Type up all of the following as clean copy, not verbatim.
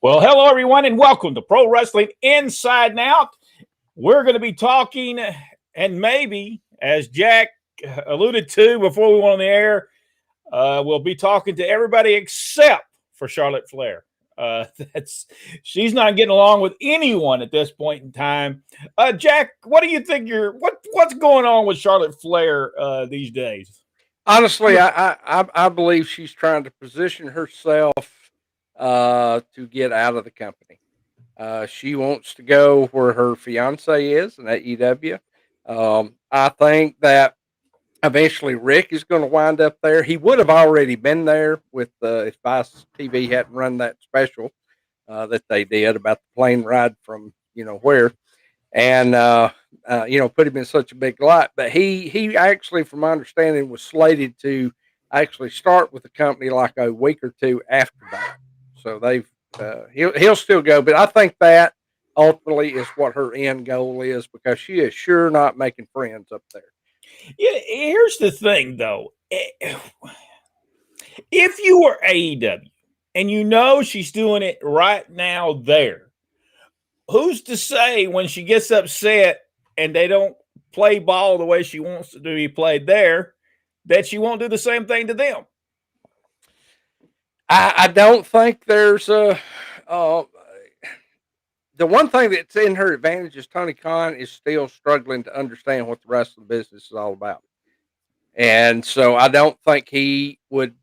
Well, hello, everyone, and welcome to Pro Wrestling Inside and Out. We're going to be talking, and maybe, as Jack alluded to before we went on the air, we'll be talking to everybody except for Charlotte Flair. She's not getting along with anyone at this point in time. Jack, what do you think? What's going on with Charlotte Flair these days? Honestly, I believe she's trying to position herself to get out of the company. She wants to go where her fiance is, in AEW. I think that eventually Rick is going to wind up there. He would have already been there with if Vice TV hadn't run that special that they did about the plane ride from where, and put him in such a big light. But he actually, from my understanding, was slated to actually start with the company like a week or two after that. So he'll still go, but I think that ultimately is what her end goal is, because she is sure not making friends up there. Yeah, here's the thing, though. If you were AEW and you know she's doing it right now there, who's to say when she gets upset and they don't play ball the way she wants to be played there, that she won't do the same thing to them? I don't think there's the one thing that's in her advantage is Tony Khan is still struggling to understand what the rest of the business is all about. And so I don't think he would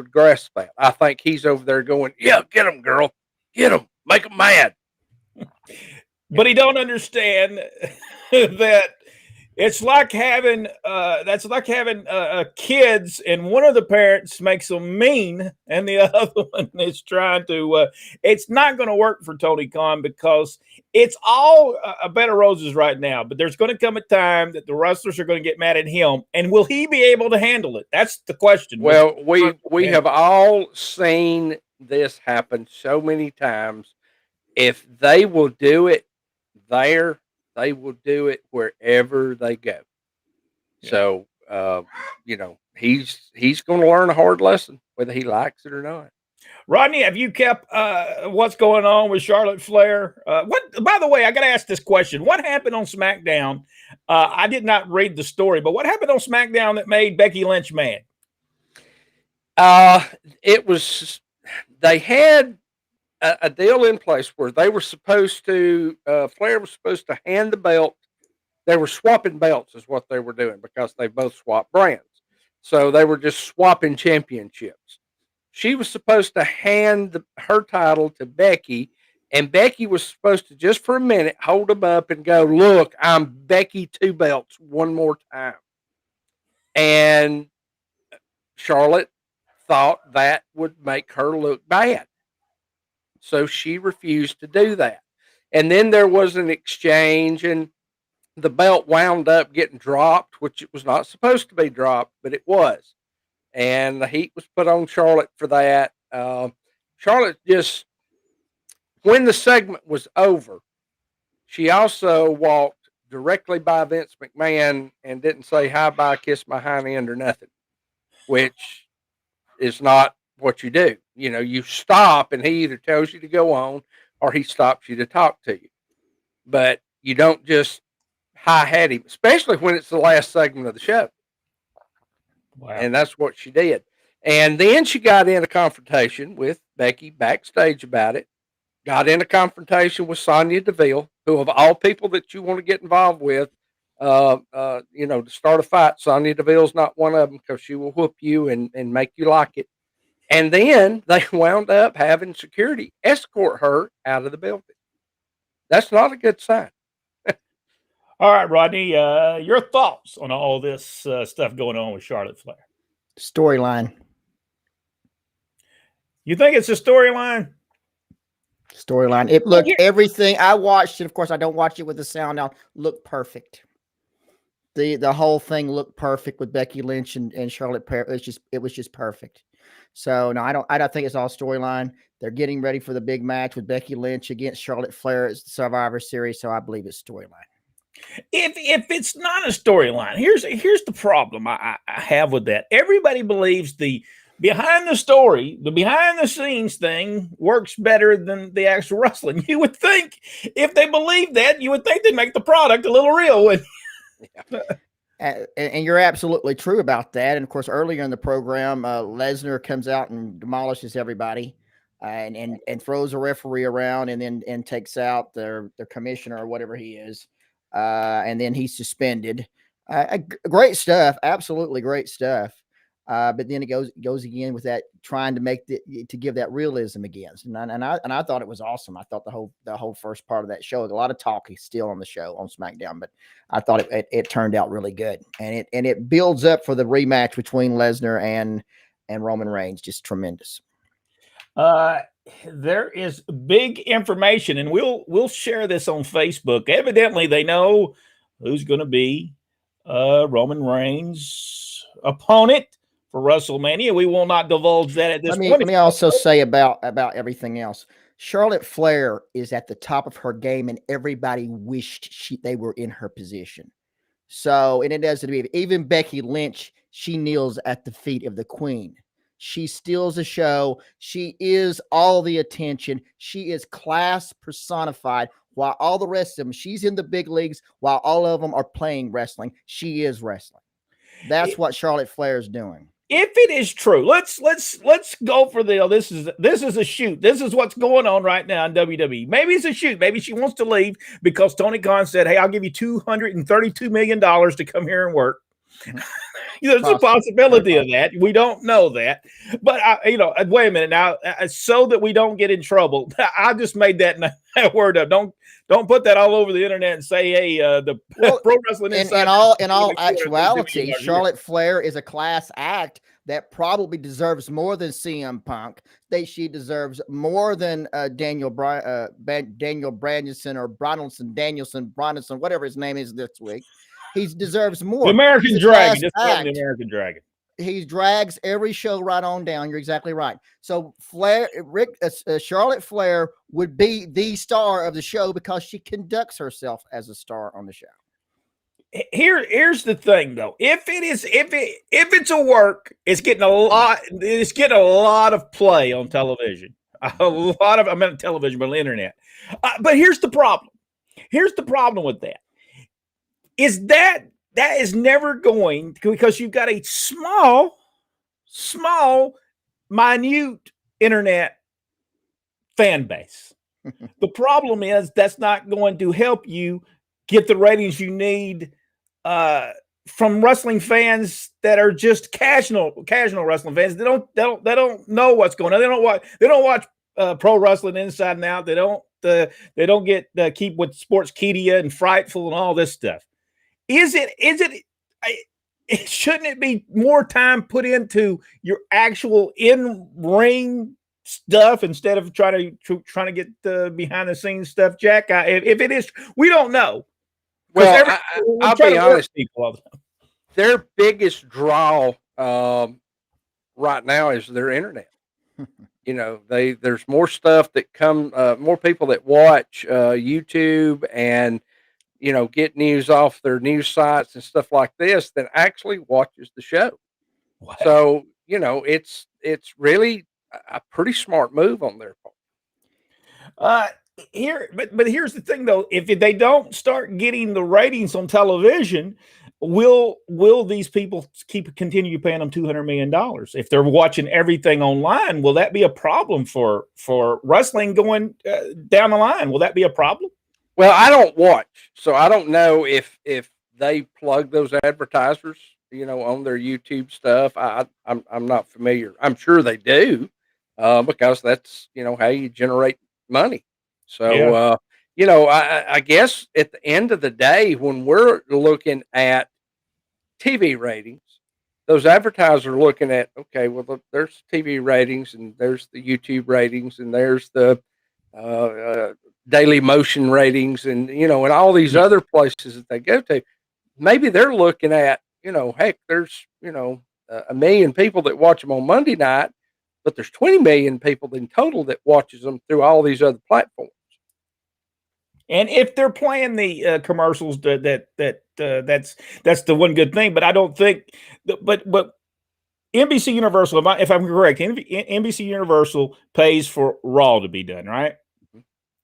grasp that. I think he's over there going, yeah, get him, girl. Get him. Make him mad. But he don't understand that it's like having kids, and one of the parents makes them mean, and the other one is trying to. It's not going to work for Tony Khan, because it's all a bed of roses right now. But there's going to come a time that the wrestlers are going to get mad at him, and will he be able to handle it? That's the question. Well, we have all seen this happen so many times. If they will do it there, they will do it wherever they go. Yeah. So, he's going to learn a hard lesson, whether he likes it or not. Rodney, have you kept what's going on with Charlotte Flair? By the way, I got to ask this question. What happened on SmackDown? I did not read the story, but what happened on SmackDown that made Becky Lynch mad? They had a deal in place where they were supposed to, Flair was supposed to hand the belt. They were swapping belts is what they were doing, because they both swapped brands. So they were just swapping championships. She was supposed to hand her title to Becky, and Becky was supposed to, just for a minute, hold them up and go, look, I'm Becky 2 belts one more time. And Charlotte thought that would make her look bad. So she refused to do that. And then there was an exchange, and the belt wound up getting dropped, which it was not supposed to be dropped, but it was. And the heat was put on Charlotte for that. Charlotte just, when the segment was over, she also walked directly by Vince McMahon and didn't say hi, bye, kiss my hind end or nothing, which is not what you do. You stop, and he either tells you to go on or he stops you to talk to you. But you don't just hi-hat him, especially when it's the last segment of the show. Wow. And that's what she did. And then she got in a confrontation with Becky backstage about it. Got in a confrontation with Sonya Deville, who, of all people that you want to get involved with, to start a fight, Sonya Deville's not one of them, because she will whoop you and make you like it. And then they wound up having security escort her out of the building. That's not a good sign. All right, Rodney, your thoughts on all this stuff going on with Charlotte Flair? Storyline. You think it's a storyline? Storyline. It looked, everything I watched, and of course I don't watch it with the sound now, looked perfect. The whole thing looked perfect with Becky Lynch and Charlotte Flair. It was just perfect. So no, I don't think it's all storyline. They're getting ready for the big match with Becky Lynch against Charlotte Flair at Survivor Series, so I believe it's storyline. If it's not a storyline, here's the problem I have with that. Everybody believes the behind the story, the behind the scenes thing works better than the actual wrestling. You would think if they believe that, you would think they'd make the product a little real. And you're absolutely true about that. And of course, earlier in the program, Lesnar comes out and demolishes everybody, and throws a referee around, and then takes out their commissioner or whatever he is, and then he's suspended. Great stuff, absolutely great stuff. But then it goes again with that, trying to make to give that realism again. And I thought it was awesome. I thought the whole first part of that show, a lot of talk is still on the show on SmackDown, but I thought it turned out really good, and it builds up for the rematch between Lesnar and Roman Reigns. Just tremendous. There is big information, and we'll share this on Facebook. Evidently, they know who's going to be Roman Reigns' opponent for WrestleMania. We will not divulge that at this point. Let me also say about everything else. Charlotte Flair is at the top of her game, and everybody wished they were in her position. So, and it doesn't be even Becky Lynch. She kneels at the feet of the Queen. She steals the show. She is all the attention. She is class personified. While all the rest of them, she's in the big leagues. While all of them are playing wrestling, she is wrestling. That's what Charlotte Flair is doing. If it is true, let's go for this is a shoot. This is what's going on right now in WWE. Maybe it's a shoot. Maybe she wants to leave because Tony Khan said, "Hey, I'll give you $232 million to come here and work." There's a possibility of that. We don't know that, but wait a minute now. So that we don't get in trouble, I just made that word up. Don't put that all over the internet and say, "Hey, the Pro Wrestling Insider." In all actuality, Charlotte Flair is a class act that probably deserves more than CM Punk. She deserves more than Daniel Brandonson or Brandonson, whatever his name is this week. He deserves more. The American Dragon. Just the American Dragon. He drags every show right on down. You're exactly right. So Charlotte Flair would be the star of the show because she conducts herself as a star on the show. Here's the thing, though. If it's a work, it's getting a lot of play on television. I meant television, but on the internet. But here's the problem. Here's the problem with that. Is that is never going, because you've got a small, minute internet fan base. The problem is that's not going to help you get the ratings you need from wrestling fans that are just casual wrestling fans. They don't know what's going on. They don't watch Pro Wrestling Inside and Out. They don't get keep with Sportskeeda and Frightful and all this stuff. Shouldn't it be more time put into your actual in-ring stuff instead of trying to get the behind the scenes stuff, Jack? If it is, we don't know. Well, I'll be honest. Their biggest draw right now is their internet. There's more stuff that more people that watch YouTube and get news off their news sites and stuff like this than actually watches the show. Wow. So, it's really a pretty smart move on their part. But here's the thing, though. If they don't start getting the ratings on television, will these people continue paying them $200 million? If they're watching everything online, will that be a problem for wrestling going down the line? Will that be a problem? Well, I don't watch, so I don't know if they plug those advertisers, on their YouTube stuff. I'm not familiar. I'm sure they do, because that's how you generate money. So I guess at the end of the day, when we're looking at TV ratings, those advertisers are looking at, okay, well, there's TV ratings and there's the YouTube ratings and there's the Daily Motion ratings and and all these other places that they go to. Maybe they're looking at heck, there's 1 million people that watch them on Monday night, but there's 20 million people in total that watches them through all these other platforms. And if they're playing the commercials, that's the one good thing. But I don't think. But NBC Universal, if I'm correct, NBC Universal pays for Raw to be done, right?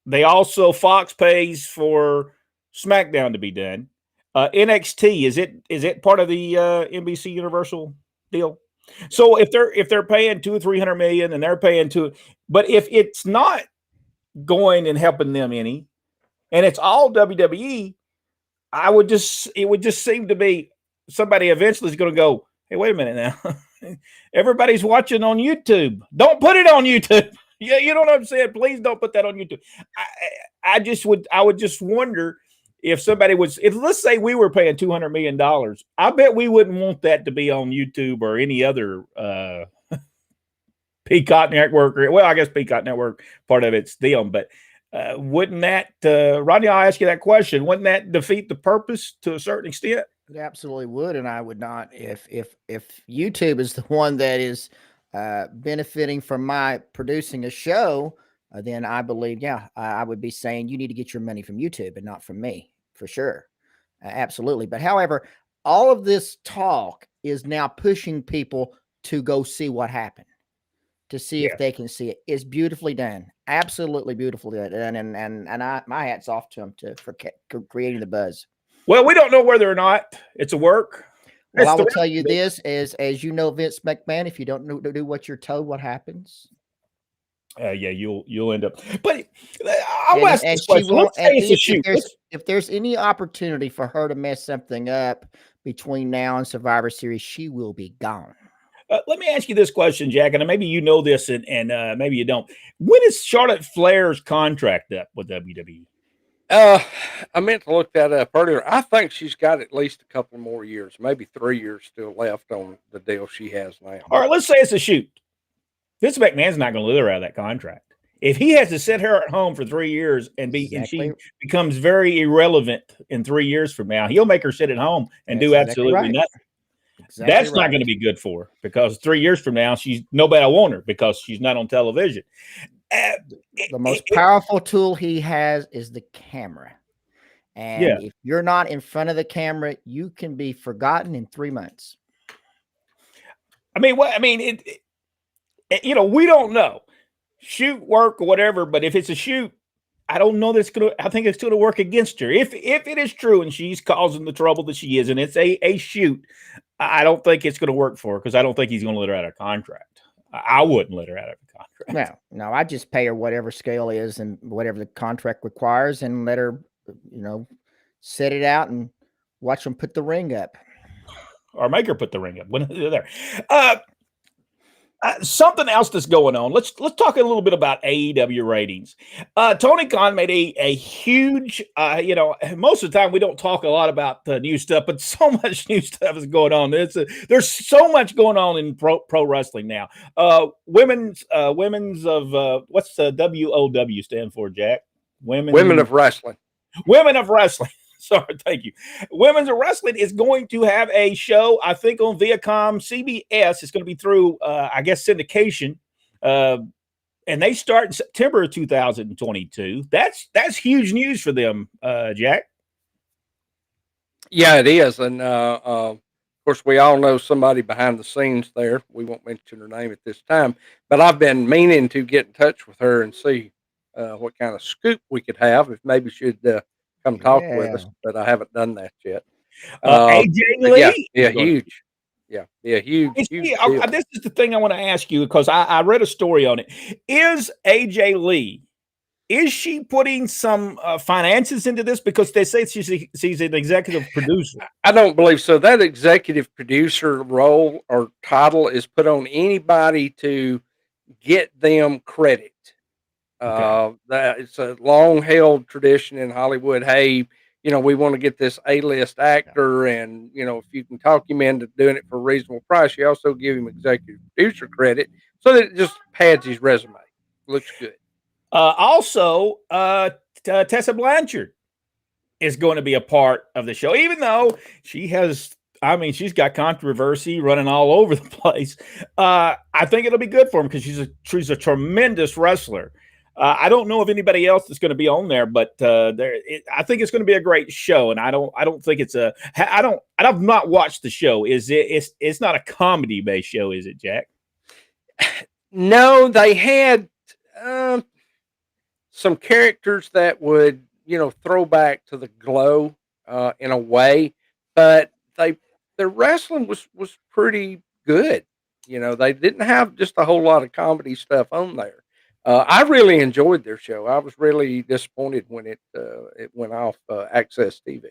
They also, Fox pays for SmackDown to be done. NXT, is it part of the NBC Universal deal? So if they're paying $200 or $300 million and they're paying but if it's not going and helping them any, and it's all WWE, it would just seem to be somebody eventually is going to go, hey, wait a minute now. Everybody's watching on YouTube. Don't put it on YouTube. Yeah, you know what I'm saying? Please don't put that on YouTube. I would just wonder if somebody let's say we were paying $200 million, I bet we wouldn't want that to be on YouTube or any other Peacock Network. Well, I guess Peacock Network, part of it's them, but wouldn't that, Rodney, I'll ask you that question. Wouldn't that defeat the purpose to a certain extent? It absolutely would, and I would not. If YouTube is the one that is benefiting from my producing a show, then I believe, I would be saying you need to get your money from YouTube and not from me, for sure. Absolutely. But however, all of this talk is now pushing people to go see what happened, to see if they can see it. It's beautifully done. Absolutely beautifully done. And my hat's off to them for creating the buzz. Well, we don't know whether or not it's a work. Well, I will tell you this, as you know, Vince McMahon, if you don't do what you're told, what happens? Yeah, you'll end up. But I'll ask this question. Let's say it's a shoot. If there's any opportunity for her to mess something up between now and Survivor Series, she will be gone. Let me ask you this question, Jack, and maybe you know this, and maybe you don't. When is Charlotte Flair's contract up with WWE? I meant to look that up earlier. I think she's got at least a couple more years, maybe 3 years still left on the deal she has now. All right, let's say it's a shoot. Vince McMahon's not going to let her out of that contract. If he has to sit her at home for 3 years and she becomes very irrelevant in 3 years from now, he'll make her sit at home and do absolutely nothing. That's not going to be good for her, because 3 years from now, nobody will want her because she's not on television. The most powerful tool he has is the camera. And if you're not in front of the camera, you can be forgotten in 3 months. We don't know. Shoot, work, or whatever, but if it's a shoot, I don't know I think it's going to work against her. If it is true and she's causing the trouble that she is, and it's a shoot, I don't think it's going to work for her, because I don't think he's going to let her out of contract. I wouldn't let her out of the contract. No, I just pay her whatever scale is and whatever the contract requires, and let her, set it out and watch them put the ring up, or make her put the ring up when they're there. Something else that's going on. Let's talk a little bit about AEW ratings. Tony Khan made a huge, most of the time we don't talk a lot about the new stuff, but so much new stuff is going on. There's so much going on in pro wrestling now. Women's of what's the WOW stand for, Jack? Women of Wrestling. Women of Wrestling. Sorry, thank you. Women's of Wrestling is going to have a show, I think, on Viacom CBS. It's going to be through, I guess, syndication. And they start in September of 2022. That's huge news for them, Jack. Yeah, it is. And, of course, we all know somebody behind the scenes there. We won't mention her name at this time. But I've been meaning to get in touch with her and see what kind of scoop we could have, if maybe she'd come talk with us, but I haven't done that yet. AJ Lee? Huge. Huge. This is the thing I want to ask you, because I read a story on it. Is AJ Lee, is she putting some finances into this? Because they say she's an executive producer. I don't believe so. That executive producer role or title is put on anybody to get them credit. That it's a long held tradition in Hollywood. Hey, we want to get this A-list actor, and if you can talk him into doing it for a reasonable price, you also give him executive producer credit, so that it just pads his resume. Looks good. Also, Tessa Blanchard is going to be a part of the show, even though she's got controversy running all over the place. I think it'll be good for him, because she's a tremendous wrestler. I don't know of anybody else that's going to be on there, but I think it's going to be a great show. And I don't think it's I've not watched the show. It's not a comedy based show, is it, Jack? No, they had some characters that would, throw back to the Glow in a way, but their wrestling was pretty good. They didn't have just a whole lot of comedy stuff on there. I really enjoyed their show. I was really disappointed when it went off Access TV.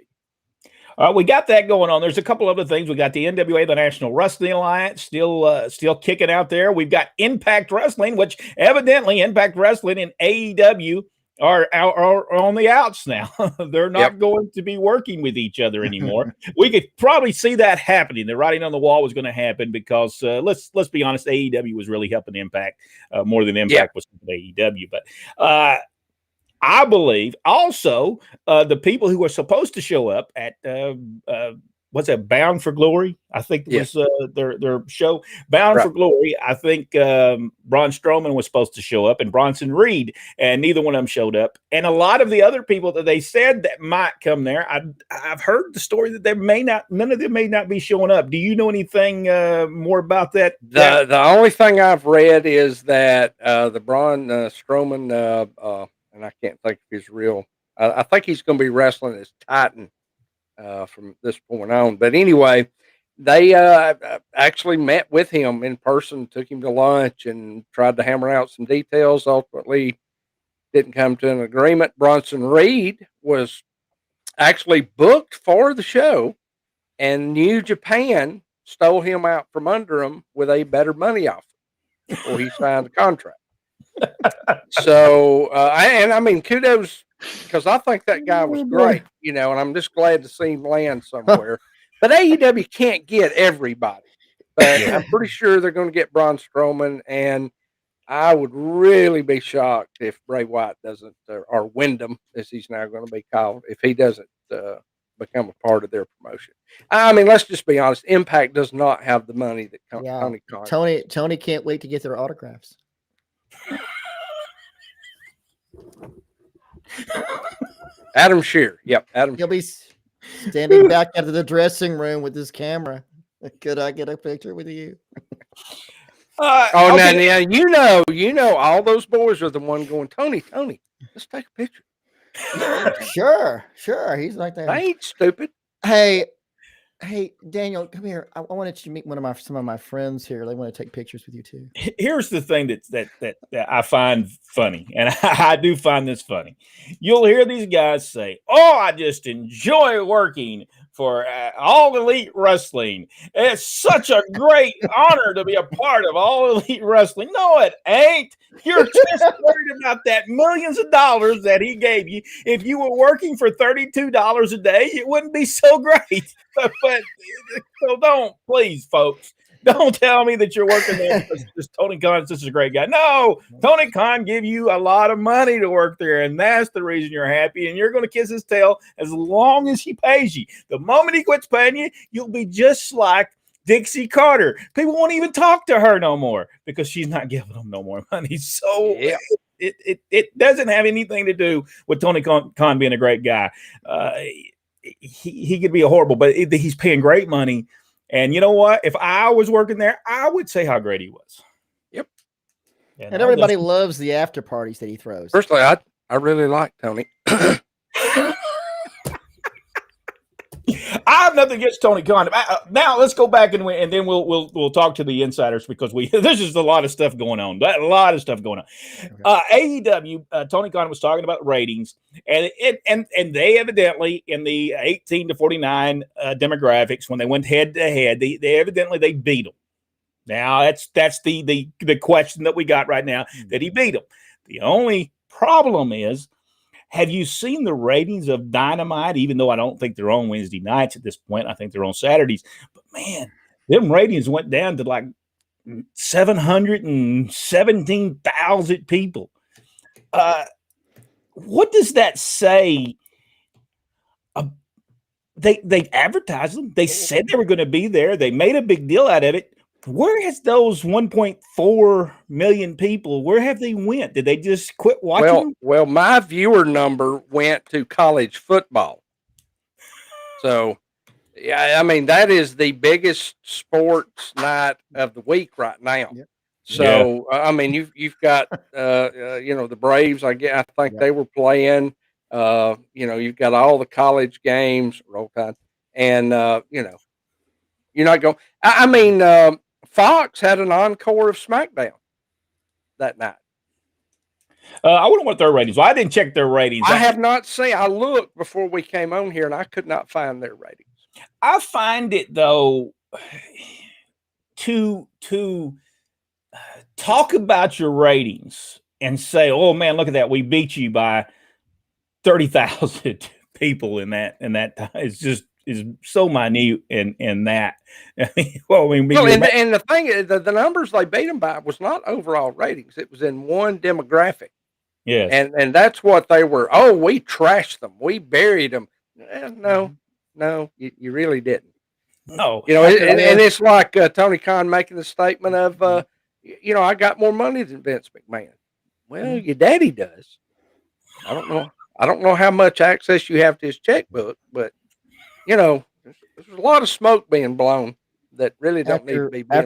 We got that going on. There's a couple other things. We got the NWA, the National Wrestling Alliance, still kicking out there. We've got Impact Wrestling, which evidently Impact Wrestling and AEW are on the outs now. They're not going to be working with each other anymore. We could probably see that happening. The writing on the wall was going to happen because let's be honest, AEW was really helping Impact more than Impact was helping AEW. But I believe also the people who were supposed to show up at what's that, Bound for Glory? I think it was their show, Bound for Glory. I think Braun Strowman was supposed to show up and Bronson Reed, and neither one of them showed up. And a lot of the other people that they said that might come there, I've heard the story that none of them may not be showing up. Do you know anything more about that? The only thing I've read is that the Braun Strowman, and I can't think of his real. I think he's going to be wrestling as Titan from this point on. But anyway, they actually met with him in person, took him to lunch, and tried to hammer out some details. Ultimately, didn't come to an agreement. Bronson Reed was actually booked for the show, and New Japan stole him out from under him with a better money offer before he signed the contract. So, I mean, kudos, because I think that guy was great, and I'm just glad to see him land somewhere. But AEW can't get everybody. But I'm pretty sure they're going to get Braun Strowman, and I would really be shocked if Bray Wyatt doesn't, or Wyndham, as he's now going to be called, if he doesn't become a part of their promotion. I mean, let's just be honest. Impact does not have the money that Tony Khan. Tony can't wait to get their autographs. Adam Shear. Yep. Adam. He'll be standing back out of the dressing room with his camera. Could I get a picture with you? Now, all those boys are the one going, Tony, let's take a picture. Sure. He's like that. I ain't stupid. Hey, Daniel, come here. I wanted you to meet some of my friends here. They want to take pictures with you too. Here's the thing that I find funny, and I do find this funny. You'll hear these guys say, "Oh, I just enjoy working for All Elite Wrestling. It's such a great honor to be a part of All Elite Wrestling." No, it ain't. You're just worried about that millions of dollars that he gave you. If you were working for $32 a day, it wouldn't be so great. But so don't, please, folks. Don't tell me that you're working there because Tony Khan's just a great guy. No, Tony Khan give you a lot of money to work there, and that's the reason you're happy, and you're going to kiss his tail as long as he pays you. The moment he quits paying you, you'll be just like Dixie Carter. People won't even talk to her no more because she's not giving them no more money. So it doesn't have anything to do with Tony Khan being a great guy. He could be a horrible, but he's paying great money. And you know what? If I was working there, I would say how great he was. Yep. And everybody loves the after parties that he throws. Personally, I really like Tony. I have nothing against Tony Khan. Now let's go back and then we'll talk to the insiders because there's just a lot of stuff going on. A lot of stuff going on. Okay. AEW, Tony Khan was talking about ratings, and they evidently in the 18 to 49 demographics when they went head to head, they evidently beat them. Now that's the question that we got right now, that he beat them. The only problem is, have you seen the ratings of Dynamite? Even though I don't think they're on Wednesday nights at this point, I think they're on Saturdays. But man, them ratings went down to like 717,000 people. What does that say? They advertised them. They said they were going to be there. They made a big deal out of it. Where has those 1.4 million people? Where have they went? Did they just quit watching? Well, my viewer number went to college football. So, yeah, I mean that is the biggest sports night of the week right now. Yep. So, I mean you've got the Braves. I think Yep. they were playing. You've got all the college games, roll tide, and you're not going. I mean, Fox had an encore of SmackDown that night. I wonder what their ratings. Well, I didn't check their ratings. I have not seen. I looked before we came on here, and I could not find their ratings. I find it though to talk about your ratings and say, "Oh man, look at that, we beat you by 30,000 people in that time." It's just is so minute in that. And the thing is, the numbers they beat them by was not overall ratings. It was in one demographic. Yes. And that's what they were. Oh, we trashed them. We buried them. No, you really didn't. No. And it's like Tony Khan making the statement of, I got more money than Vince McMahon. Well, your daddy does. I don't know how much access you have to his checkbook, but there's a lot of smoke being blown that really don't need to be blown.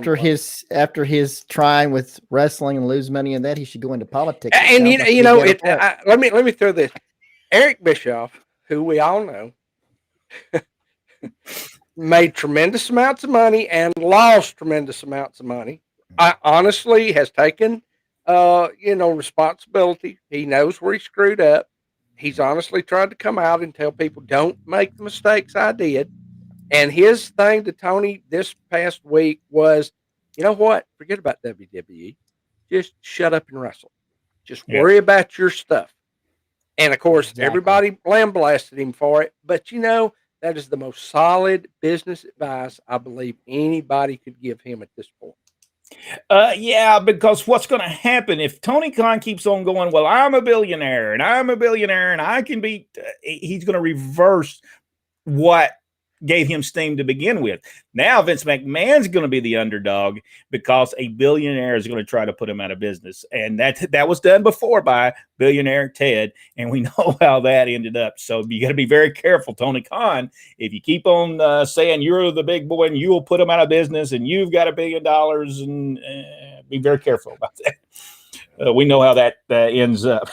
After his trying with wrestling and lose money in that, he should go into politics. And let me throw this. Eric Bischoff, who we all know, made tremendous amounts of money and lost tremendous amounts of money. I honestly has taken responsibility. He knows where he screwed up. He's honestly tried to come out and tell people, don't make the mistakes I did. And his thing to Tony this past week was, you know what? Forget about WWE. Just shut up and wrestle. Just worry about your stuff. And of course, everybody lambasted him for it. But that is the most solid business advice I believe anybody could give him at this point. Because what's going to happen if Tony Khan keeps on going, well, I'm a billionaire and I can beat, he's going to reverse what gave him steam to begin with. Now Vince McMahon's going to be the underdog because a billionaire is going to try to put him out of business. And that was done before by billionaire Ted. And we know how that ended up. So you got to be very careful, Tony Khan. If you keep on saying you're the big boy and you'll put him out of business and you've got $1 billion, and be very careful about that. We know how that ends up.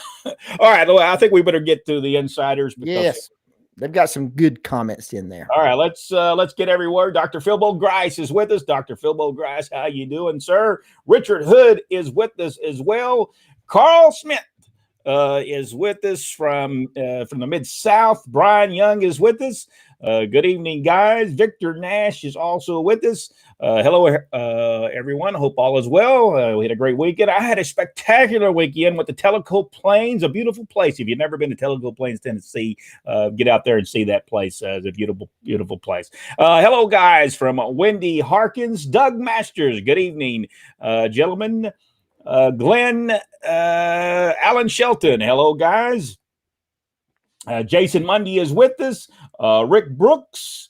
All right. I think we better get to the insiders. Yes. They've got some good comments in there. All right, let's get everywhere. Dr. Philbo Grice is with us. Dr. Philbo Grice, how you doing, sir? Richard Hood is with us as well. Carl Smith is with us from the Mid-South. Brian Young is with us. Good evening, guys. Victor Nash is also with us. Hello, everyone. Hope all is well. We had a great weekend. I had a spectacular weekend with the Tellico Plains, a beautiful place. If you've never been to Tellico Plains, Tennessee, get out there and see that place. It's a beautiful, beautiful place. Hello, guys, from Wendy Harkins, Doug Masters. Good evening, gentlemen. Glenn Alan Shelton. Hello, guys. Jason Mundy is with us. Rick Brooks.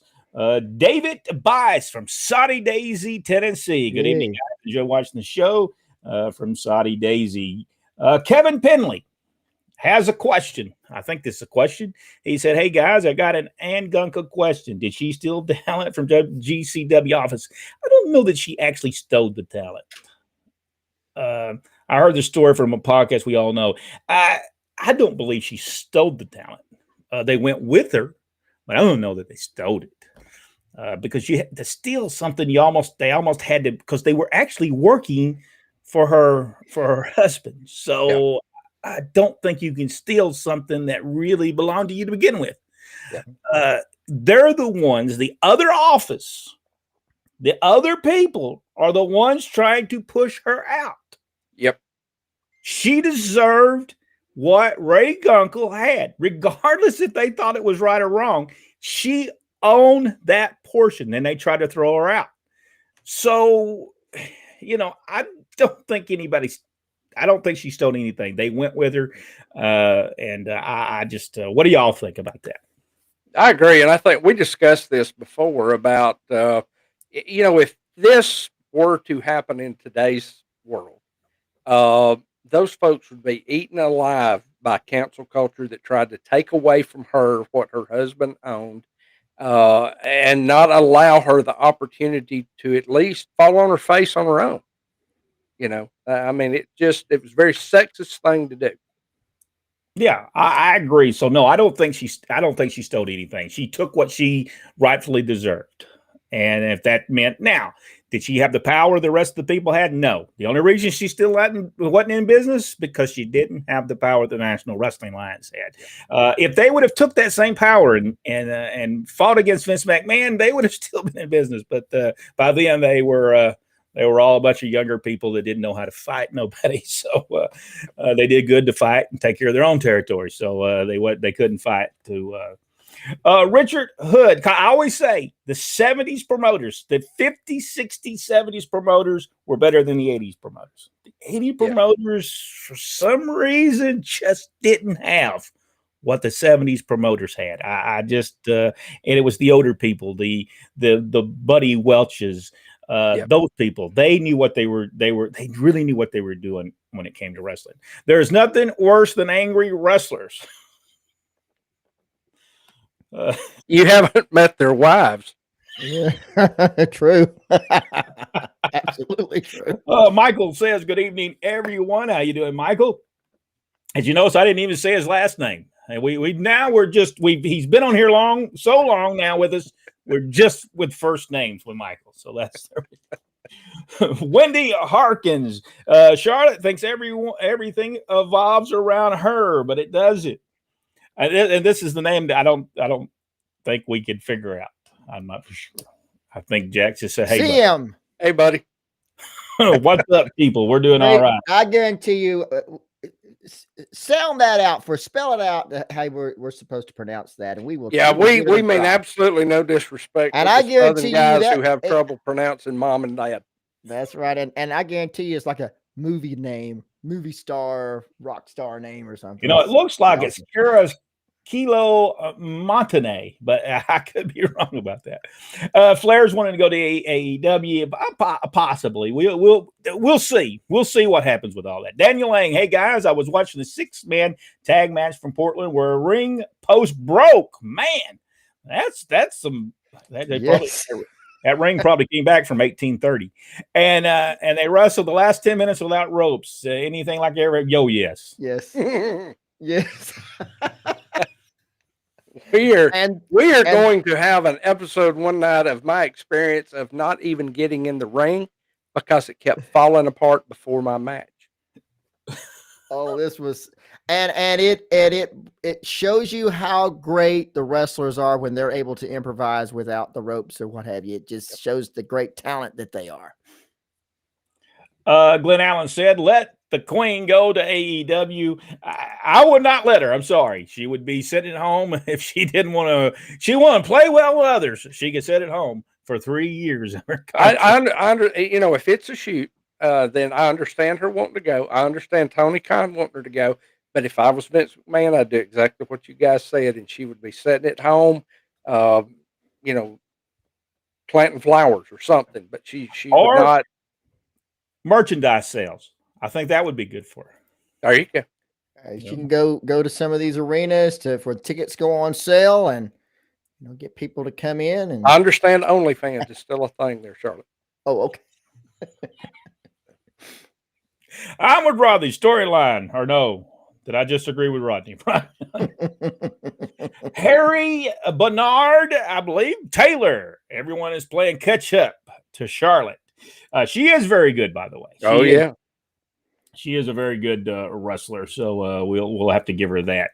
David Bice from Saudi Daisy, Tennessee. Good evening, guys. Enjoy watching the show from Saudi Daisy. Kevin Penley has a question. I think this is a question. He said, hey, guys, I got an Ann Gunka question. Did she steal talent from GCW office? I don't know that she actually stole the talent. I heard the story from a podcast we all know. I don't believe she stole the talent. They went with her, but I don't know that they stole it. Because you had to steal something, they almost had to, because they were actually working for her husband. So I don't think you can steal something that really belonged to you to begin with. They're the ones, the other office, the other people are the ones trying to push her out. Yep. She deserved what Ray Gunkel had, regardless if they thought it was right or wrong. She owned that portion, and they tried to throw her out. So, I don't think she stole anything. They went with her. I just, what do y'all think about that? I agree. And I think we discussed this before about, if this were to happen in today's world, those folks would be eaten alive by cancel culture that tried to take away from her what her husband owned, and not allow her the opportunity to at least fall on her face on her own. I mean, it was a very sexist thing to do. Yeah, I agree. So no, I don't think she stole anything. She took what she rightfully deserved. And if that meant, now, did she have the power the rest of the people had? No. The only reason she still wasn't in business because she didn't have the power the National Wrestling Alliance had. If they would have took that same power and fought against Vince McMahon, they would have still been in business. But by then they were all a bunch of younger people that didn't know how to fight nobody. So they did good to fight and take care of their own territory. So they couldn't fight to. Richard Hood, I always say the 70s promoters, the 50s, 60s, 70s promoters were better than the 80s promoters. The 80s promoters, for some reason, just didn't have what the 70s promoters had. I just, and it was the older people, the Buddy Welches, those people, they knew what they really knew what they were doing when it came to wrestling. There's nothing worse than angry wrestlers. You haven't met their wives. Yeah, true. Absolutely true. Michael says, "Good evening, everyone. How you doing, Michael?" As you notice, I didn't even say his last name. And he's been on here so long now with us. We're just with first names with Michael. So that's Wendy Harkins. Charlotte thinks everything evolves around her, but it doesn't. And this is the name that I don't think we could figure out. I'm not for sure. I think Jack just said, "Hey, CM. Hey, buddy. What's up, people? We're doing all right." I guarantee you, sound that out spell it out how we're supposed to pronounce that, and we will. Yeah, we mean absolutely no disrespect. And I guarantee you guys that who have trouble pronouncing mom and dad. That's right, and I guarantee you it's like a movie name, movie star, rock star name or something. It looks like it's Kira Kilo Montanay, but I could be wrong about that. Flair's wanting to go to AEW, possibly. We'll see. We'll see what happens with all that. Daniel Lang, hey guys, I was watching the 6-man tag match from Portland where a ring post broke. Man, that's some. That ring probably came back from 1830, and they wrestled the last 10 minutes without ropes. Anything like that? Yes. Yes. We are going to have an episode one night of my experience of not even getting in the ring because it kept falling apart before my match. Oh, this was and it shows you how great the wrestlers are when they're able to improvise without the ropes or what have you. It just shows the great talent that they are. Glenn Allen said, "Let the Queen go to AEW." I would not let her. I'm sorry. She would be sitting at home if she didn't want to. She want to play well with others. She could sit at home for 3 years. If it's a shoot, then I understand her wanting to go. I understand Tony Khan wanting her to go. But if I was Vince McMahon, I'd do exactly what you guys said, and she would be sitting at home, planting flowers or something. But she would not. Merchandise sales. I think that would be good for her. There you go. She can go to some of these arenas for tickets go on sale and get people to come in. And I understand OnlyFans is still a thing there, Charlotte. Oh, okay. I'm with Rodney. Storyline, or no? Did I just agree with Rodney? Harry Bernard, I believe. Taylor. Everyone is playing catch up to Charlotte. She is very good, by the way. She is a very good wrestler. So we'll have to give her that.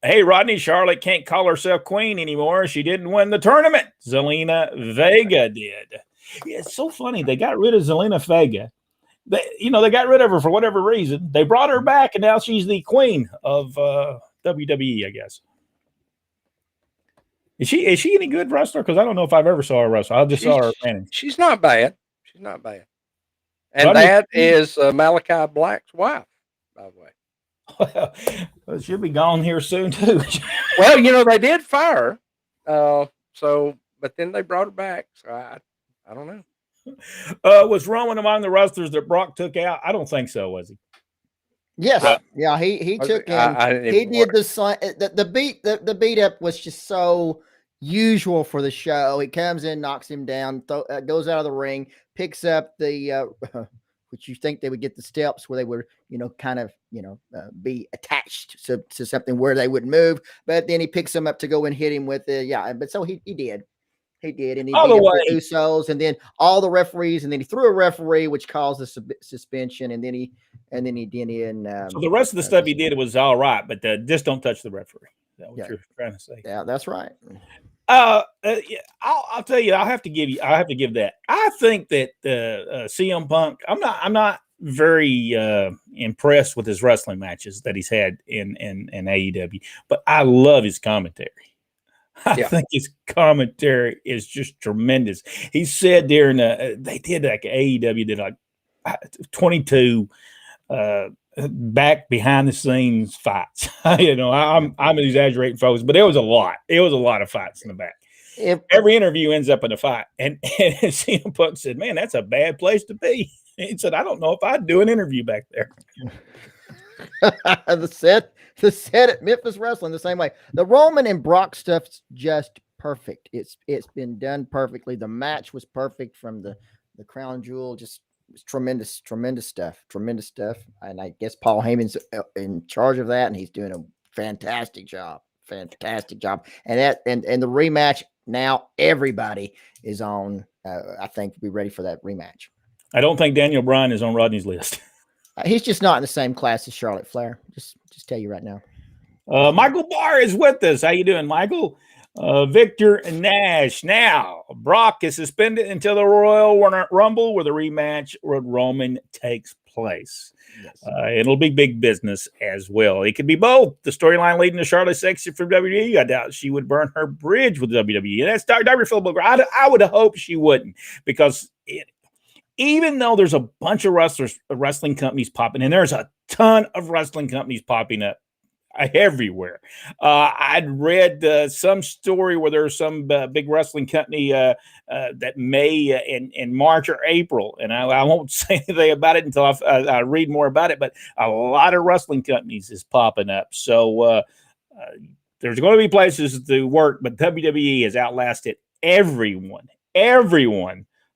Hey, Rodney, Charlotte can't call herself queen anymore. She didn't win the tournament. Zelina Vega did. Yeah, it's so funny. They got rid of Zelina Vega. They got rid of her for whatever reason. They brought her back, and now she's the queen of WWE, I guess. Is she any good wrestler? Because I don't know if I've ever saw her wrestle. I just saw her manage. She's not bad. And Rodney, that is Malachi Black's wife, by the way. Well, she'll be gone here soon, too. Well, they did fire her. But then they brought her back. So I don't know. Was Roman among the wrestlers that Brock took out? I don't think so. Was he? Yes, yeah, he took him. I didn't He even did watch. the beat up was just so usual for the show. He comes in, knocks him down, goes out of the ring, picks up the which you think they would get the steps where they would, kind of, be attached to something where they would move. But then he picks him up to go and hit him with the, But so he did. He did. And he All beat the up the way. Usos and then all the referees. And then he threw a referee, which caused a suspension. And then he did in. So the rest of the stuff he did was all right, but just don't touch the referee. Is that what you're trying to say? Yeah, that's right. Yeah, I'll tell you. I have to give that. I think that CM Punk. I'm not very impressed with his wrestling matches that he's had in AEW, but I love his commentary. I think his commentary is just tremendous. He said during they did like AEW did like 22 back behind the scenes fights. I'm exaggerating, folks, but there was a lot. It was a lot of fights in the back. Every interview ends up in a fight, and CM Punk said, "Man, that's a bad place to be." He said, "I don't know if I'd do an interview back there." the set at Memphis Wrestling the same way. The Roman and Brock stuff's just perfect. It's been done perfectly. The match was perfect from the crown jewel. Just tremendous stuff. And I guess Paul Heyman's in charge of that, and he's doing a fantastic job. And that and the rematch now, everybody is on. I think be ready for that rematch. I don't think Daniel Bryan is on Rodney's list. He's just not in the same class as Charlotte Flair. Just tell you right now. Michael Barr is with us. How you doing, Michael? Victor Nash. Now, Brock is suspended until the Royal Rumble, where the rematch with Roman takes place. Yes. It'll be big business as well. It could be both. The storyline leading to Charlotte's exit from WWE, I doubt she would burn her bridge with WWE. And that's Dr. Phil Booker. I would hope she wouldn't, because even though there's a bunch of wrestling companies popping, and there's a ton of wrestling companies popping up everywhere. I'd read some story where there's some big wrestling company that may in March or April, and I won't say anything about it until I read more about it, but a lot of wrestling companies is popping up. So there's going to be places to work, but WWE has outlasted everyone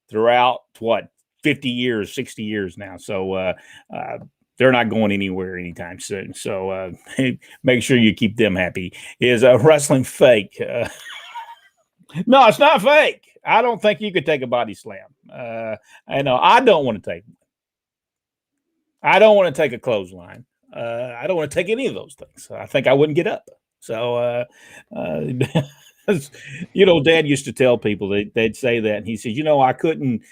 throughout 50 years, 60 years now. So they're not going anywhere anytime soon. So make sure you keep them happy. Is wrestling fake? No, it's not fake. I don't think you could take a body slam. I know. I don't want to take one. I don't want to take a clothesline. I don't want to take any of those things. I think I wouldn't get up. So, Dad used to tell people they'd say that, and he says, I couldn't.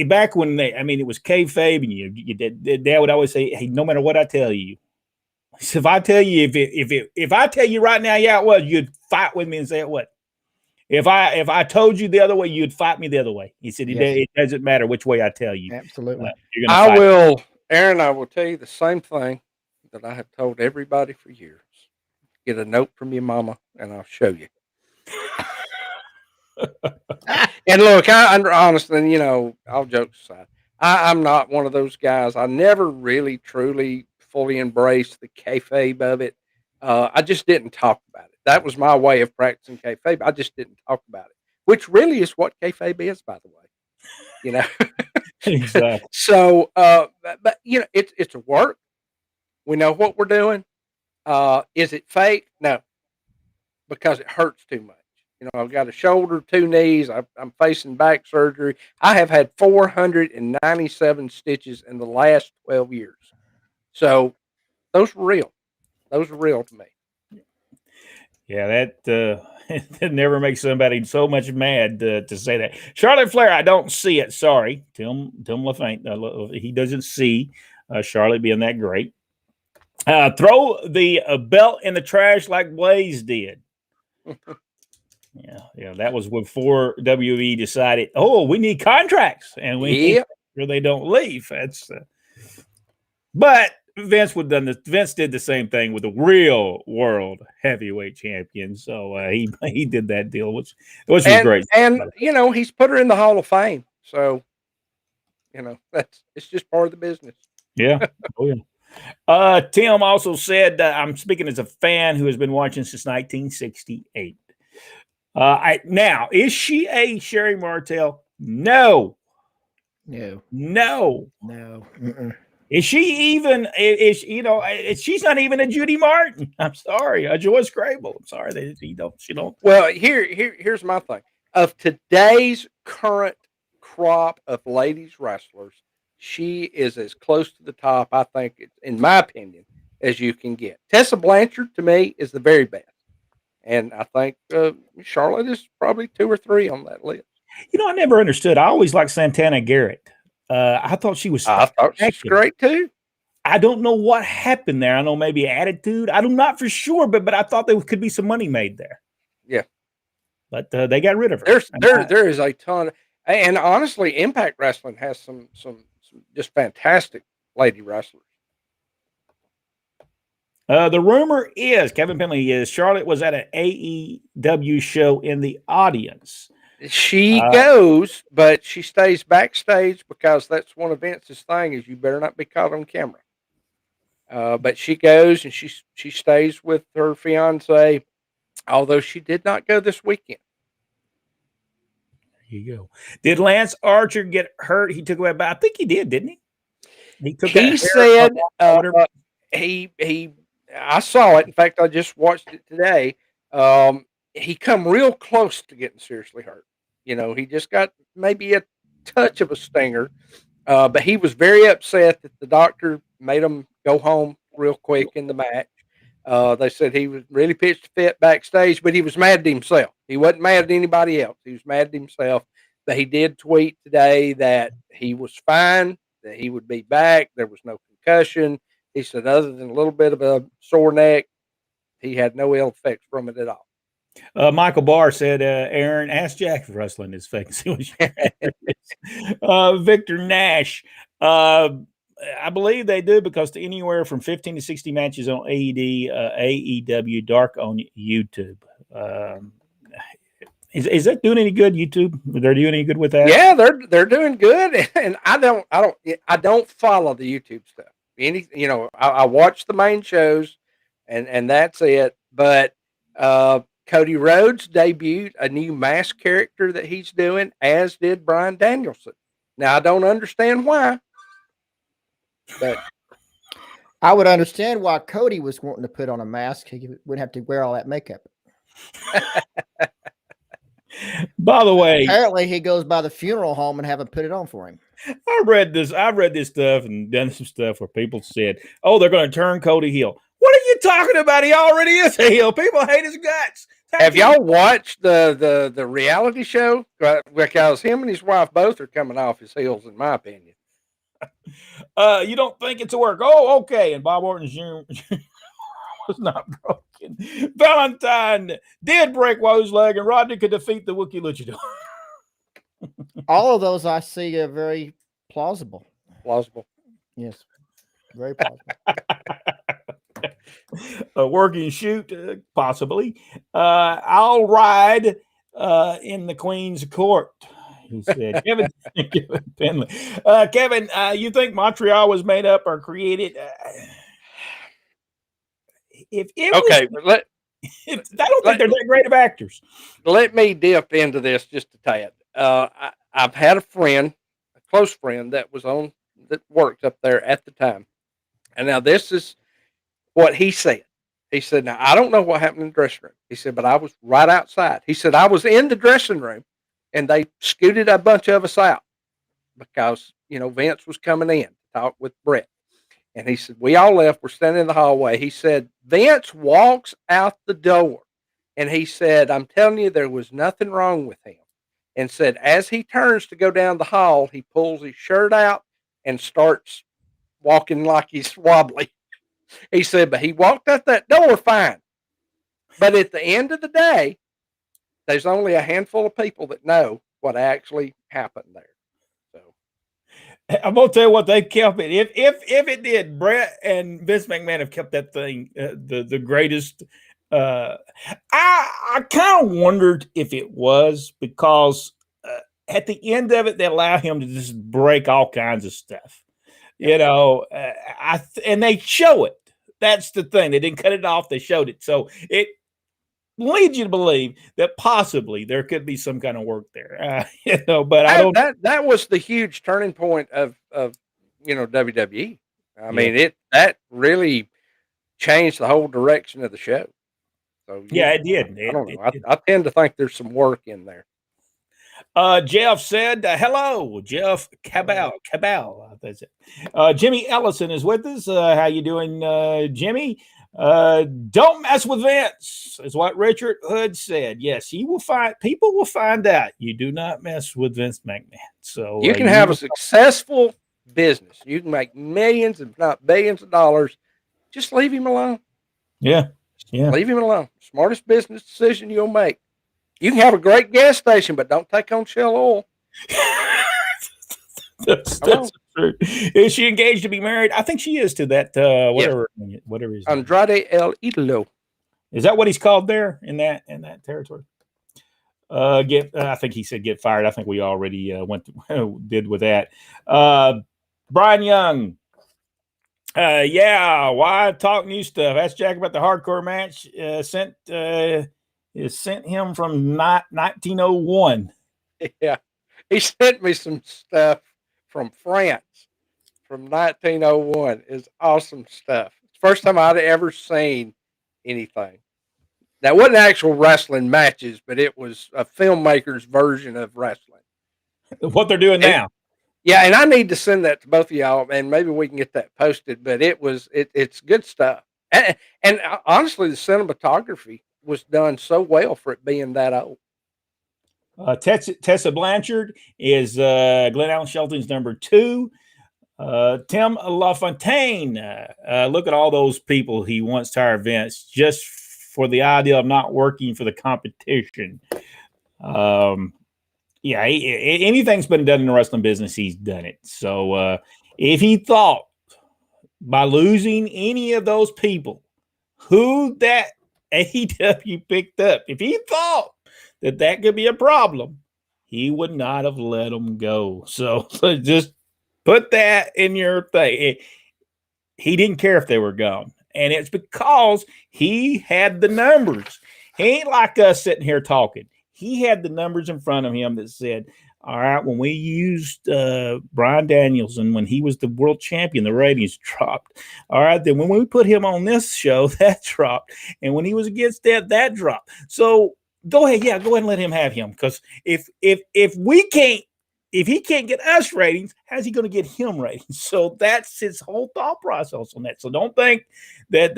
Back when it was kayfabe, and Dad would always say, "Hey, no matter what I tell you, so if I tell you, if I tell you right now, yeah, it was, you'd fight with me and say it was. If I told you the other way, you'd fight me the other way." He said, yes. It doesn't matter which way I tell you. Absolutely. I will, Aaron. I will tell you the same thing that I have told everybody for years. Get a note from your mama, and I'll show you. And look, I honestly, all jokes aside, I'm not one of those guys. I never really, truly, fully embraced the kayfabe of it. I just didn't talk about it. That was my way of practicing kayfabe. I just didn't talk about it, which really is what kayfabe is, by the way. Exactly. So, but it's a work. We know what we're doing. Is it fake? No, because it hurts too much. I've got a shoulder, 2 knees. I'm facing back surgery. I have had 497 stitches in the last 12 years. So those were real. Those were real to me. Yeah, that never makes somebody so much mad to say that. Charlotte Flair, I don't see it. Sorry, Tim LaFaint. He doesn't see Charlotte being that great. Throw the belt in the trash like Blaze did. Yeah, that was before WWE decided, we need contracts, and we need sure they don't leave. That's, but Vince did the same thing with the real world heavyweight champion. So he did that deal, which was great. And he's put her in the Hall of Fame. So, it's just part of the business. Yeah. Oh, yeah. Tim also said, I'm speaking as a fan who has been watching since 1968. Now, is she a Sherry Martell? No. No. Mm-mm. Is she even? She's not even a Judy Martin. I'm sorry, a Joyce Grable. I'm sorry, she don't. Well, here's my thing. Of today's current crop of ladies wrestlers, she is as close to the top, I think, in my opinion, as you can get. Tessa Blanchard, to me, is the very best. And I think Charlotte is probably 2 or 3 on that list. I never understood. I always liked Santana Garrett. I thought she was. I thought she's great too. I don't know what happened there. I know maybe attitude. I'm not for sure, but I thought there could be some money made there. Yeah, but they got rid of her. There is a ton, and honestly, Impact Wrestling has some just fantastic lady wrestlers. The rumor is Kevin Penley is Charlotte was at an AEW show in the audience. She goes, but she stays backstage because that's one of Vince's thing is you better not be caught on camera. But she goes and she stays with her fiance, although she did not go this weekend. There you go. Did Lance Archer get hurt? He took away, but I think he did, didn't he? He said I saw it. In fact, I just watched it today. He come real close to getting seriously hurt. He just got maybe a touch of a stinger, but he was very upset that the doctor made him go home real quick in the match. They said he was really pitched fit backstage, but he was mad at himself. He wasn't mad at anybody else. He was mad at himself. But he did tweet today that he was fine, that he would be back. There was no concussion. He said other than a little bit of a sore neck, he had no ill effects from it at all. Michael Barr said, Aaron, ask Jack if wrestling is fake. Victor Nash. I believe they do because to anywhere from 15 to 60 matches on AEW Dark on YouTube. Is that doing any good, YouTube? They're doing any good with that? Yeah, they're doing good. And I don't follow the YouTube stuff. I watch the main shows and that's it. But Cody Rhodes debuted a new mask character that he's doing, as did Bryan Danielson. Now I don't understand why, but I would understand why Cody was wanting to put on a mask. He wouldn't have to wear all that makeup. By the way, apparently he goes by the funeral home and haven't put it on for him. I've read this stuff and done some stuff where people said, "Oh, they're going to turn Cody heel." What are you talking about? He already is a heel. People hate his guts. Have y'all watched the reality show? Because him and his wife both are coming off his heels, in my opinion. You don't think it's a work? Oh, okay. And Bob Orton Jr. was not broken. Valentine did break Woe's leg, and Rodney could defeat the Wookiee Luchador. All of those I see are very plausible. Plausible. Yes. Very plausible. A working shoot, possibly. I'll ride in the Queen's court, he said. Kevin Penley. Kevin, you think Montreal was made up or created? I don't think they're that great of actors. Let me dip into this just a tad. I've had a close friend that worked up there at the time. And now this is what he said. He said, now, I don't know what happened in the dressing room. He said, but I was right outside. He said, I was in the dressing room, and they scooted a bunch of us out because, Vince was coming in to talk with Brett. And he said, we all left. We're standing in the hallway. He said, Vince walks out the door. And he said, I'm telling you, there was nothing wrong with him. And said, as he turns to go down the hall, he pulls his shirt out and starts walking like he's wobbly. He said, but he walked out that door fine. But at the end of the day, there's only a handful of people that know what actually happened there. So I'm gonna tell you what, they kept it. If it did, Brett and Vince McMahon have kept that thing the greatest. I kind of wondered if it was because at the end of it, they allow him to just break all kinds of stuff. You know, and they show it. That's the thing. They didn't cut it off. They showed it. So it leads you to believe that possibly there could be some kind of work there. You know, but I don't. That was the huge turning point of WWE. I mean, that really changed the whole direction of the show. So yeah, it did. I don't know. I tend to think there's some work in there. Jeff said, hello, Jeff Cabal. That's it. Jimmy Ellison is with us. How you doing, Jimmy? Don't mess with Vince, is what Richard Hood said. Yes, people will find out you do not mess with Vince McMahon. So you can have a successful business. You can make millions, if not billions of dollars. Just leave him alone. Yeah. Leave him alone. Smartest business decision you'll make. You can have a great gas station, but don't take on Shell Oil. That's true. Is she engaged to be married? I think she is to that whatever his Andrade El Idolo. Is that what he's called there in that territory? I think he said get fired. I think we already did with that. Brian Young. Why talk new stuff? Ask Jack about the hardcore match. Sent him from 1901. Yeah, he sent me some stuff from France from 1901. It's awesome stuff. It's the first time I'd ever seen anything. That wasn't actual wrestling matches, but it was a filmmaker's version of wrestling. What they're doing now. Yeah, and I need to send that to both of y'all, and maybe we can get that posted. But it's good stuff. And honestly, the cinematography was done so well for it being that old. Tessa Blanchard is Glenn Allen Shelton's number 2. Tim LaFontaine, look at all those people he wants to hire Vince just for the idea of not working for the competition. Anything's been done in the wrestling business, he's done it. So if he thought by losing any of those people who that AEW picked up, if he thought that could be a problem, he would not have let them go. So just put that in your thing. He didn't care if they were gone. And it's because he had the numbers. He ain't like us sitting here talking. He had the numbers in front of him that said, all right, when we used Bryan Danielson, when he was the world champion, the ratings dropped. All right, then when we put him on this show, that dropped. And when he was against that dropped. So go ahead and let him have him. Because if he can't get us ratings, how's he going to get him ratings? So that's his whole thought process on that. So don't think that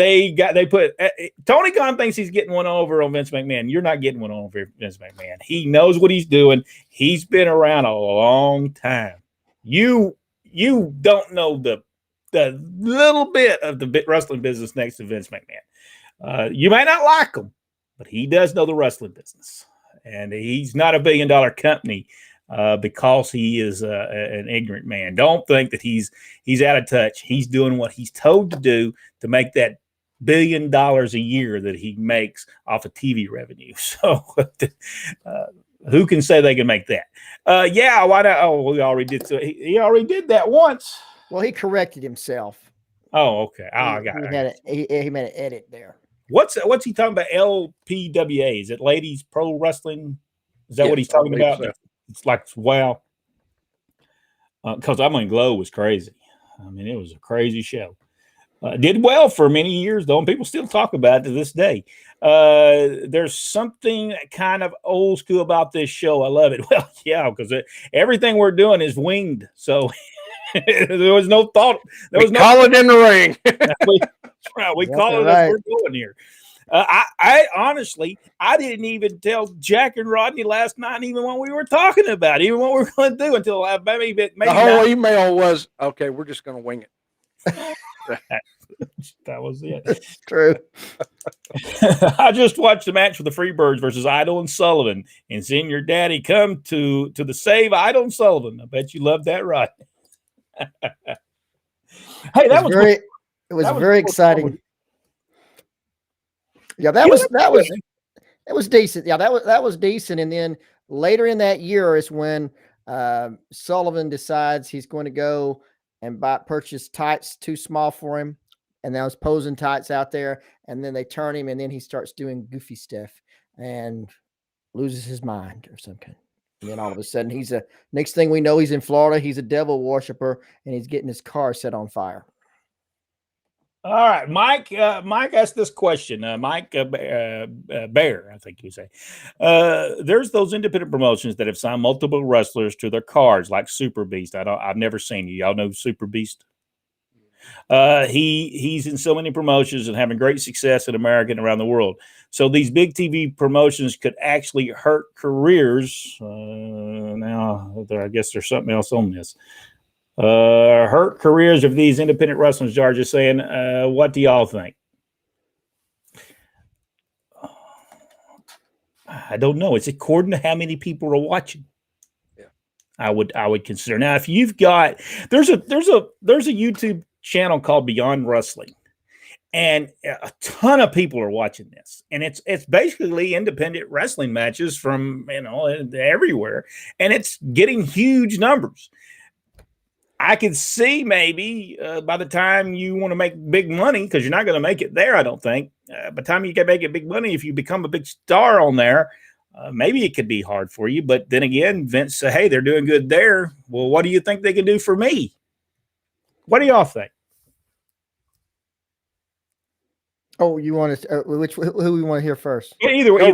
Tony Khan thinks he's getting one over on Vince McMahon. You're not getting one over Vince McMahon. He knows what he's doing. He's been around a long time. You don't know the little bit of the wrestling business next to Vince McMahon. You may not like him, but he does know the wrestling business, and he's not a $1 billion company. Because he is an ignorant man. Don't think that he's out of touch. He's doing what he's told to do to make that $1 billion a year that he makes off of TV revenue. So who can say they can make that? Why not? Oh, we already did. So he already did that once. Well, he corrected himself. Oh, okay. He made an edit there. What's he talking about? LPWA? Is it Ladies Pro Wrestling? Is that what he's talking about? So. It's like, wow. Because Glow was crazy. I mean, it was a crazy show. Did well for many years, though, and people still talk about it to this day. There's something kind of old school about this show. I love it. Well, yeah, because everything we're doing is winged. So there was no thought. Call it in the ring. We call it as we're doing here. I honestly, I didn't even tell Jack and Rodney last night, even when we were talking about it, even what we were going to do until maybe the whole email was, okay, we're just going to wing it. That was it. That's true. I just watched the match for the Freebirds versus Idol and Sullivan, and seeing your daddy come to the save Idol and Sullivan. I bet you loved that, Rodney. Hey, that was very exciting. Yeah, that was decent. Yeah, that was decent. And then later in that year is when Sullivan decides he's going to go and purchase tights too small for him. And that was posing tights out there. And then they turn him, and then he starts doing goofy stuff and loses his mind or something. And then all of a sudden, next thing we know, he's in Florida. He's a devil worshiper, and he's getting his car set on fire. All right, Mike. Mike asked this question. Mike Bear, I think you say. There's those independent promotions that have signed multiple wrestlers to their cards, like Super Beast. I've never seen you. Y'all know Super Beast? He's in so many promotions and having great success in America and around the world. So these big TV promotions could actually hurt careers. Now, I guess there's something else on this. Hurt careers of these independent wrestlers. George is saying, what do y'all think? I don't know. It's according to how many people are watching. Yeah, I would consider. Now, if you've got there's a YouTube channel called Beyond Wrestling, and a ton of people are watching this, and it's basically independent wrestling matches from everywhere, and it's getting huge numbers. I could see maybe by the time you want to make big money, because you're not going to make it there, I don't think. By the time you can make it big money, if you become a big star on there, maybe it could be hard for you. But then again, Vince said, hey, they're doing good there. Well, what do you think they can do for me? What do y'all think? Oh, you want to who we want to hear first? Either way.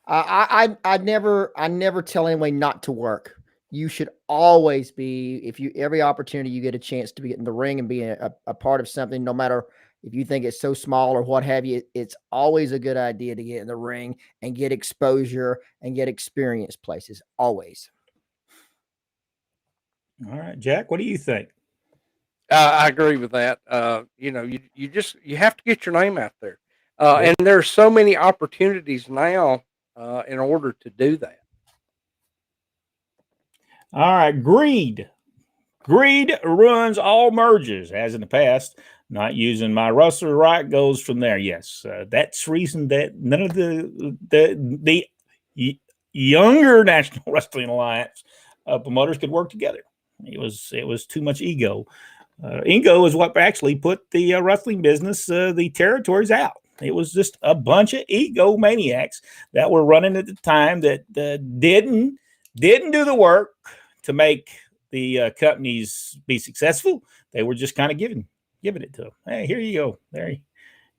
I never tell anyone not to work. You should always be, every opportunity you get a chance to be in the ring and be a part of something, no matter if you think it's so small or what have you, it's always a good idea to get in the ring and get exposure and get experience places. Always. All right, Jack, what do you think? I agree with that. You have to get your name out there. And there's so many opportunities now in order to do that. All right, greed. Greed ruins all mergers, as in the past. Not using my wrestler right goes from there. Yes, that's reason that none of the younger National Wrestling Alliance promoters could work together. It was too much ego. Ego is what actually put the wrestling business, the territories out. It was just a bunch of ego maniacs that were running at the time that didn't do the work to make the companies be successful. They were just kind of giving it to them. Hey, here you go.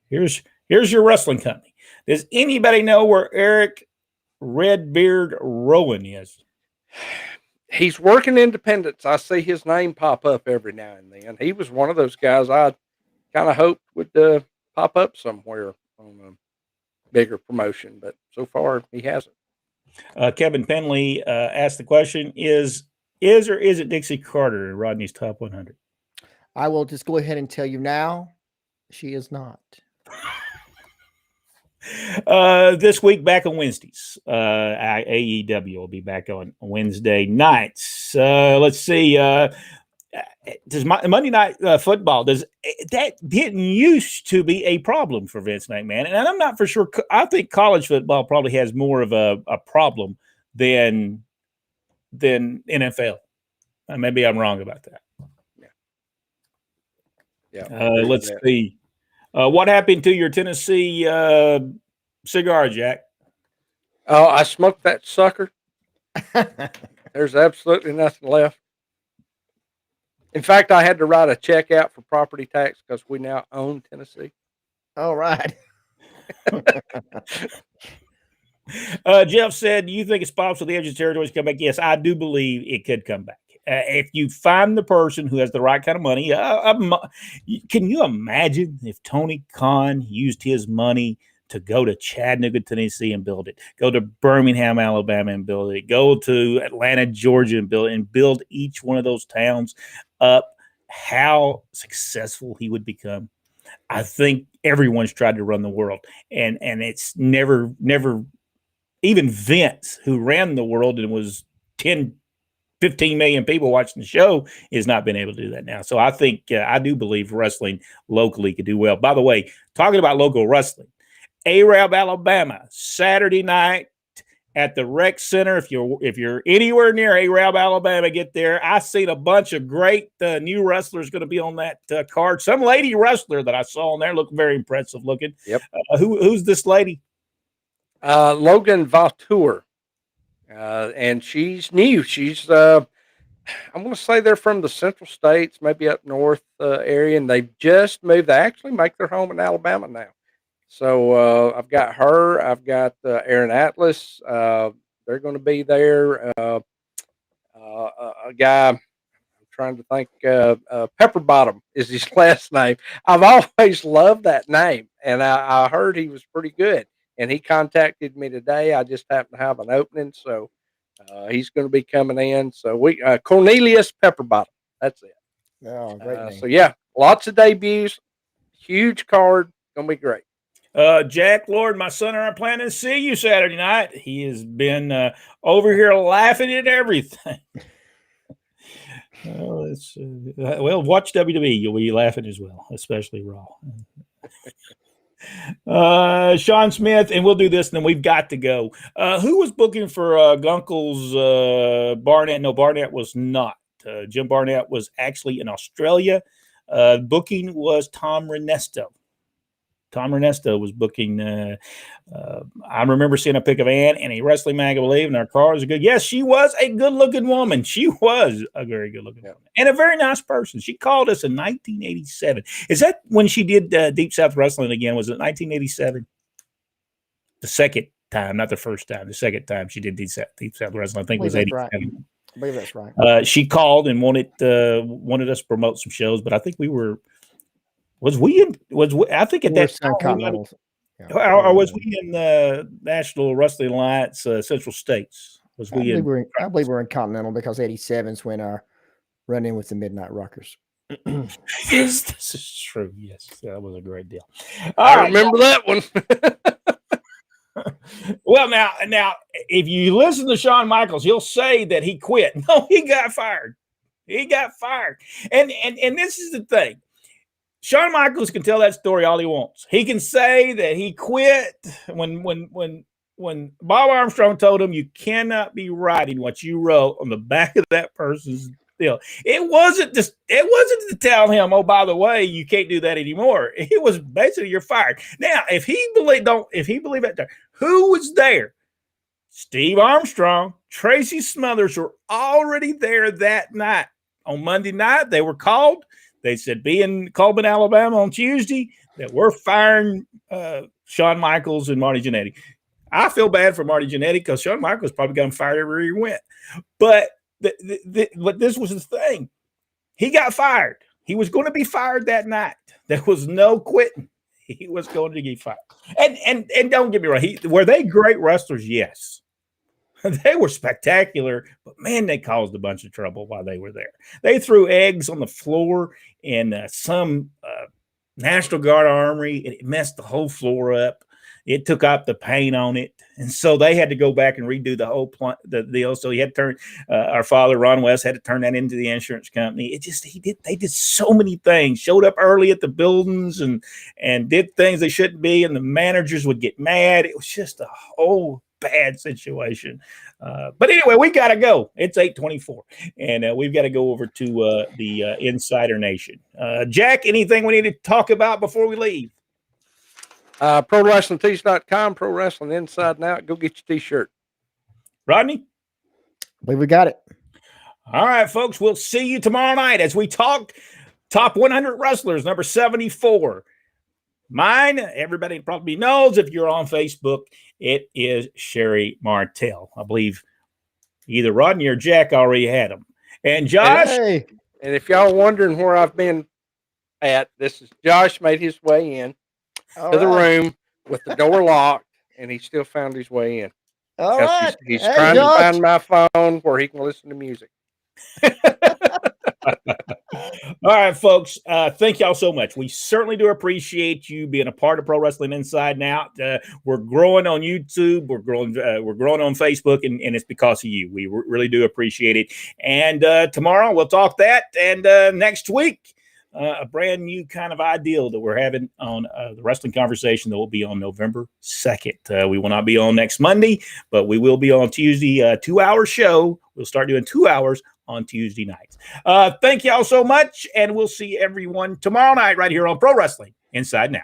Here's your wrestling company. Does anybody know where Eric Redbeard Rowan is? He's working independence. I see his name pop up every now and then. He was one of those guys I kind of hoped would pop up somewhere on a bigger promotion, but so far he hasn't. Kevin Penley asked the question, is or isn't Dixie Carter in Rodney's top 100? I will just go ahead and tell you now, she is not. This week back on Wednesdays. AEW will be back on Wednesday nights. Let's see. Does Monday Night Football, that didn't used to be a problem for Vince McMahon, and I'm not for sure. I think college football probably has more of a problem than NFL. Maybe I'm wrong about that. Yeah. Let's see. What happened to your Tennessee cigar, Jack? Oh, I smoked that sucker. There's absolutely nothing left. In fact, I had to write a check out for property tax because we now own Tennessee. All right. Jeff said, do you think it's possible the Edge of Territories come back? Yes, I do believe it could come back. If you find the person who has the right kind of money, can you imagine if Tony Khan used his money to go to Chattanooga, Tennessee and build it, go to Birmingham, Alabama and build it, go to Atlanta, Georgia and build each one of those towns up, how successful he would become? I think everyone's tried to run the world, and it's never, even Vince, who ran the world and was 15 million people watching the show, has not been able to do that now. So I think, I do believe wrestling locally could do well. By the way, talking about local wrestling, Arab, Alabama, Saturday night at the rec center. If you're anywhere near Arab, Alabama, get there. I seen a bunch of great new wrestlers going to be on that card. Some lady wrestler that I saw on there looked very impressive looking. Yep. Who's this lady? Logan Vautour. And she's new. She's I'm going to say they're from the Central States, maybe up north area, and they've just moved. They actually make their home in Alabama now. So I've got her. I've got Aaron Atlas. They're going to be there. A guy, I'm trying to think, Pepper Bottom is his last name. I've always loved that name, and I heard he was pretty good. And he contacted me today. I just happened to have an opening, so he's going to be coming in. So we Cornelius Pepperbottom. That's it. Oh, great name. So yeah, lots of debuts, huge card, gonna be great. Jack Lord, my son and I are planning to see you Saturday night. He has been over here laughing at everything. Well, watch WWE. You'll be laughing as well, especially Raw. Sean Smith, and we'll do this, and then we've got to go. Who was booking for Gunkel's Barnett? No, Barnett was not. Jim Barnett was actually in Australia. Booking was Tom Renesto. Tom Renesto was booking. I remember seeing a pic of Ann in a wrestling mag, I believe, and our car was good. Yes, she was a good-looking woman. She was a very good-looking woman and a very nice person. She called us in 1987. Is that when she did Deep South Wrestling again? Was it 1987? The second time, not the first time. The second time she did Deep South Wrestling, I think it was 87. Right. I believe that's right. She called and wanted us to promote some shows, but I think we were. I think at that time, or was we in the National Wrestling Alliance Central States? I believe we're in Continental because 87's when our run in with the Midnight Rockers. Yes, this is true. Yes, that was a great deal. I remember that one. Well, now, if you listen to Shawn Michaels, he'll say that he quit. No, he got fired. He got fired. And this is the thing. Shawn Michaels can tell that story all he wants. He can say that he quit when Bob Armstrong told him you cannot be writing what you wrote on the back of that person's deal. It wasn't to tell him, oh, by the way, you can't do that anymore. It was basically you're fired. Now, if he believed that, who was there? Steve Armstrong, Tracy Smothers were already there that night. On Monday night, they were called. They said, be in Colburn, Alabama on Tuesday, that we're firing Shawn Michaels and Marty Jannetty. I feel bad for Marty Jannetty because Shawn Michaels probably got him fired everywhere he went. But but this was the thing. He got fired. He was going to be fired that night. There was no quitting. He was going to get fired. And don't get me wrong. Were they great wrestlers? Yes. They were spectacular, but man, they caused a bunch of trouble while they were there. They threw eggs on the floor in some National Guard armory, and it messed the whole floor up. It took out the paint on it, and so they had to go back and redo the whole the deal. So he had to turn. Our father, Ron West, had to turn that into the insurance company. They did so many things. Showed up early at the buildings and did things they shouldn't be, and the managers would get mad. It was just a whole bad situation. But anyway, we got to go. It's 8:24, and we've got to go over to the Insider Nation. Jack, anything we need to talk about before we leave? ProWrestlingTees.com, Pro Wrestling Inside and Out. Go get your t-shirt. Rodney? I believe we got it. All right, folks. We'll see you tomorrow night as we talk Top 100 Wrestlers, number 74. Mine, everybody probably knows if you're on Facebook, it is Sherry Martel. I believe either Rodney or Jack already had them. And Josh. Hey. And if y'all wondering where I've been at, this is Josh made his way in to the room with the door locked, and he still found his way in. All right. He's trying to find my phone where he can listen to music. All right, folks. Thank y'all so much. We certainly do appreciate you being a part of Pro Wrestling Inside and Out. We're growing on YouTube. We're growing on Facebook, and it's because of you. We really do appreciate it. And tomorrow we'll talk that. And next week, a brand new kind of ideal that we're having on the Wrestling Conversation that will be on November 2nd. We will not be on next Monday, but we will be on Tuesday, 2-hour show. We'll start doing 2 hours on Tuesday nights. Thank you all so much, and we'll see everyone tomorrow night right here on Pro Wrestling Inside Now.